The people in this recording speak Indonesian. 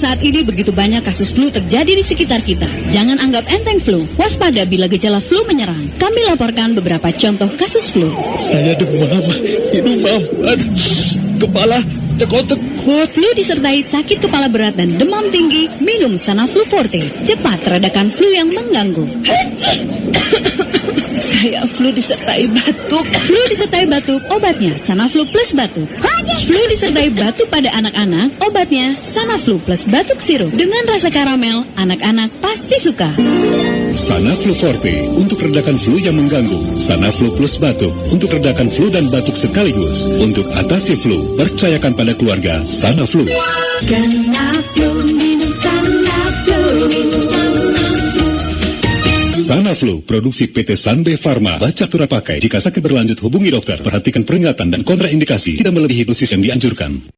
Saat ini begitu banyak kasus flu terjadi di sekitar kita. Jangan anggap enteng flu. Waspada bila gejala flu menyerang. Kami laporkan beberapa contoh kasus flu. Saya demam, hidung mampet, kepala cekot-cekot. Flu disertai sakit kepala berat dan demam tinggi, minum Sanaflu Forte. Cepat redakan flu yang mengganggu. Saya flu disertai batuk. Flu disertai batuk, obatnya Sanaflu Plus Batuk. Flu disertai batuk pada anak-anak, obatnya Sanaflu Plus Batuk Sirup. Dengan rasa karamel, anak-anak pasti suka. Sanaflu Forte untuk redakan flu yang mengganggu. Sanaflu Plus Batuk untuk redakan flu dan batuk sekaligus. Untuk atasi flu, percayakan pada keluarga Sanaflu. Kena flu, minum Sanaflu, minum Sanaflu. Sanaflu, produksi PT Sanbe Pharma. Baca turut pakai. Jika sakit berlanjut, hubungi dokter. Perhatikan peringatan dan kontraindikasi. Tidak melebihi dosis yang dianjurkan.